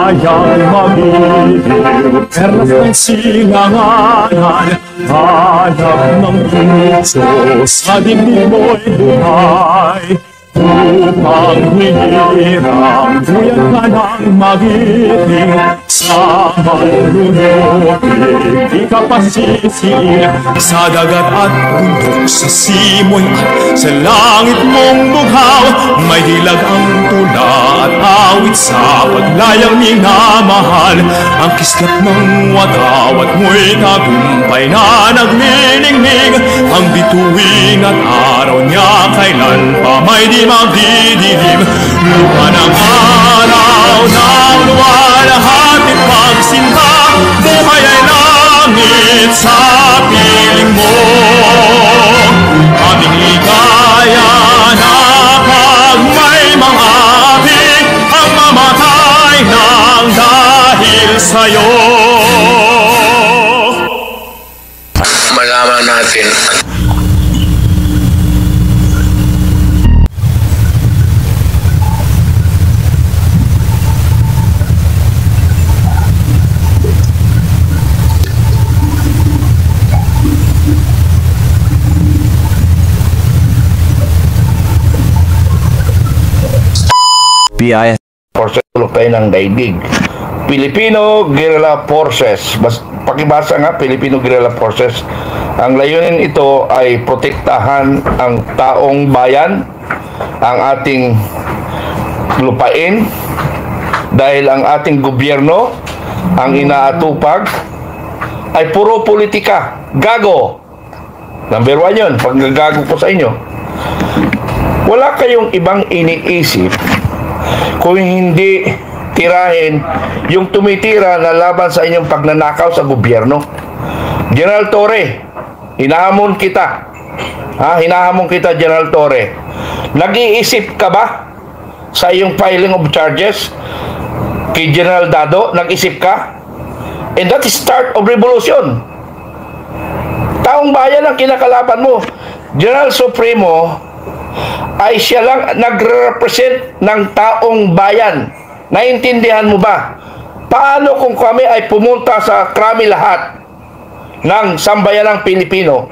kayang magiliw. Perlas ng singanganan, hanap ng puso, sa dibdib mo'y buhay. Upang hinirang, buyan ka ng magiting, sa malulutik, di ka pasisiin. Sa dagat at bundok, sa simoy at sa langit mong bughaw, may dilag ang tula at awit sa paglayang minamahal. Ang kislap ng wataw at mo'y tagumpay na naglilingning, ang bituin at araw niya kailan pa may di magdidilim. Lupa ng araw ng luwalhati pagsinta, buhay ay langit sa piling mo. Aming ligaya na pag may mga abig, ang mamatay ng dahil sa'yo. Malaman natin BIS Forces Lupay ng Daigdig. Filipino Guerrilla Forces. Pakibasa nga, Filipino Guerrilla Forces. Ang layunin ito ay protektahan ang taong bayan, ang ating lupain, dahil ang ating gobyerno, ang inaatupag, ay puro politika. Gago. Number 1 yun, paggagago ko sa inyo. Wala kayong ibang iniisip kung hindi tirahin yung tumitira na laban sa inyong pagnanakaw sa gobyerno. General Torre, hinahamon kita. Hinahamon kita, General Torre. Nag-iisip ka ba sa iyong filing of charges kay General Dado? Nag-isip ka? And that is start of revolution. Taong bayan ang kinakalaban mo. General Supremo ay siya lang nagre-represent ng taong bayan. Naintindihan mo ba? Paano kung kami ay pumunta sa krami lahat ng sambayanang Pilipino?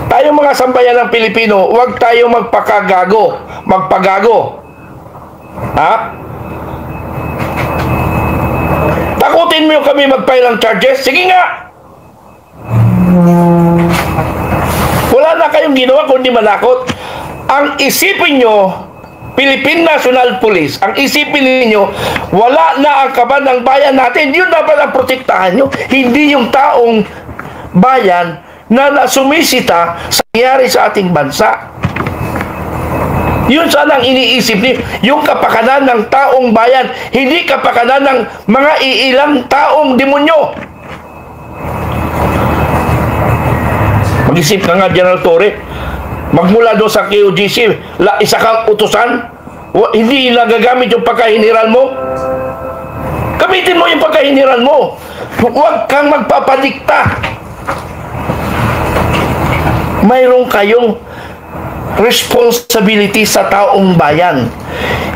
Tayong mga sambayanang Pilipino, huwag tayo magpagago. Takutin mo kami mag-file ng charges? Sige nga! Wala na kayong ginawa kundi manakot. Ang isipin nyo, Philippine National Police, ang isipin ninyo, wala na ang kaban ng bayan natin. Yun dapat ang protektahan nyo. Hindi yung taong bayan na sumisita sa nangyari sa ating bansa. Yun sana ang iniisip niyo. Yung kapakanan ng taong bayan, hindi kapakanan ng mga iilang taong demonyo. Mag-isip ka nga, General Torre. Magmula doon sa KOGC, isa kang utusan, hindi nagagamit yung pagkahiniran mo. Gamitin mo yung pagkahiniran mo. Huwag kang magpapadikta. Mayroon kayong responsibility sa taong bayan.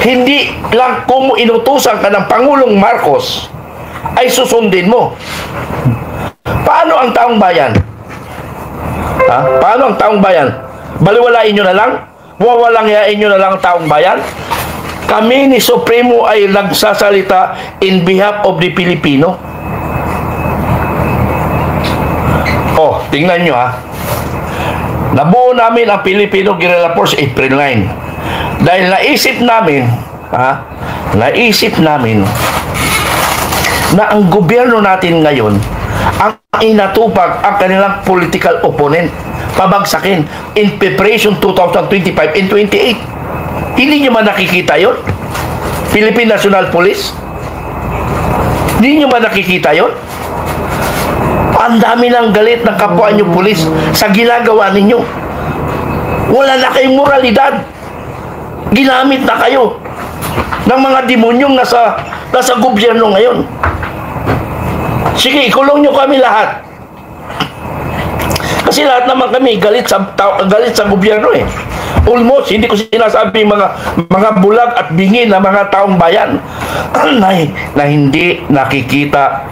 Hindi lang kung inutusan ka ng Pangulong Marcos ay susundin mo. Paano ang taong bayan? Paano ang taong bayan? Baliwalain nyo na lang? Wawalang-yain nyo na lang ang taong bayan? Kami ni Supremo ay nagsasalita in behalf of the Filipino. Tingnan nyo Nabuo namin ang Filipino Guerrilla Force April 9. Dahil naisip namin na ang gobyerno natin ngayon ang inatupag ang kanilang political opponent, pabagsakin in preparation 2025 and 28. Hindi nyo ba nakikita yun? Philippine National Police? Hindi nyo ba nakikita yun? Ang dami ng galit ng kapwa nyo pulis sa ginagawa ninyo. Wala na kayong moralidad. Ginamit na kayo ng mga demonyong nasa gobyerno ngayon. Sige, ikulong nyo kami lahat. Kasi lahat naman kami galit sa gobyerno eh. Almost, hindi ko sinasabi mga bulag at bingi na mga taong bayan na hindi nakikita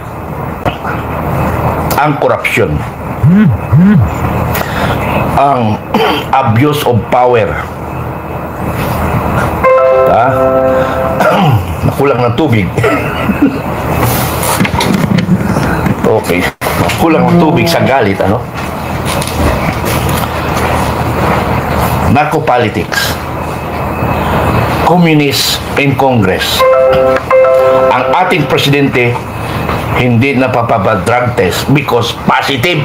ang korupsyon, ang abuse of power. Nakulang ng tubig. Okay. Kulang ng tubig sa galit, ano? Narco-politics. Communist in Congress. Ang ating presidente hindi napapapa-drug test because positive.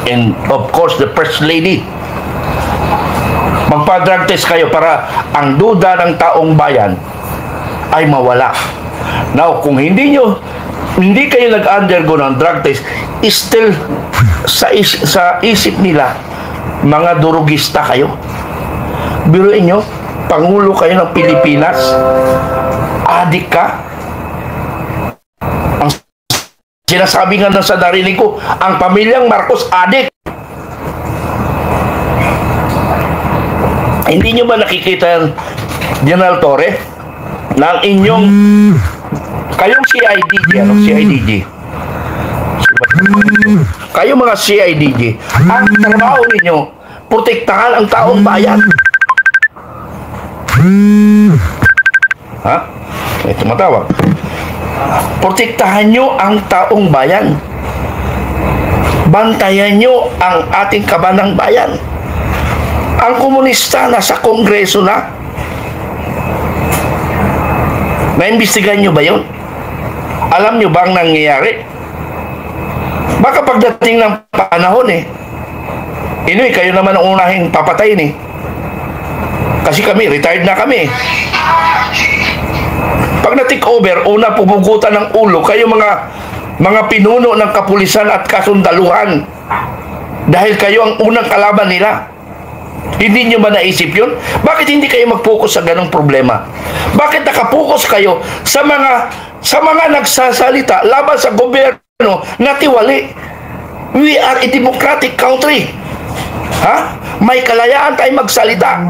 And of course, the first lady. Magpa-drug test kayo para ang duda ng taong bayan ay mawala. Now, kung hindi kayo nag-undergo ng drug test, still sa isip nila, mga durugista kayo. Biruin nyo, Pangulo kayo ng Pilipinas, adik ka. Ang sinasabi nga sa narinig ko, ang pamilyang Marcos adik. Hindi nyo ba nakikita General Torre na ang inyong kayong CIDG, CIDG. Kayo mga CIDG, ang trabaho ninyo, protektahan ang taong bayan. Ha? May tumatawag. Protektahan nyo ang taong bayan. Bantayan nyo ang ating kabanang bayan. Ang komunista nasa Kongreso na. Naimbestigahan nyo ba yun? Alam nyo ba ang nangyayari? Baka pagdating ng panahon Inoy, kayo naman ang unahing papatayin Kasi kami, retired na kami. Pag na-take over, una pupugutan ng ulo, kayo mga pinuno ng kapulisan at kasundaluhan. Dahil kayo ang unang kalaban nila. Hindi nyo ba naisip yun? Bakit hindi kayo mag-focus sa ganong problema? Bakit nakapokus kayo sa mga nagsasalita laban sa gobyerno na tiwali? We are a democratic country. May kalayaan tayong magsalita.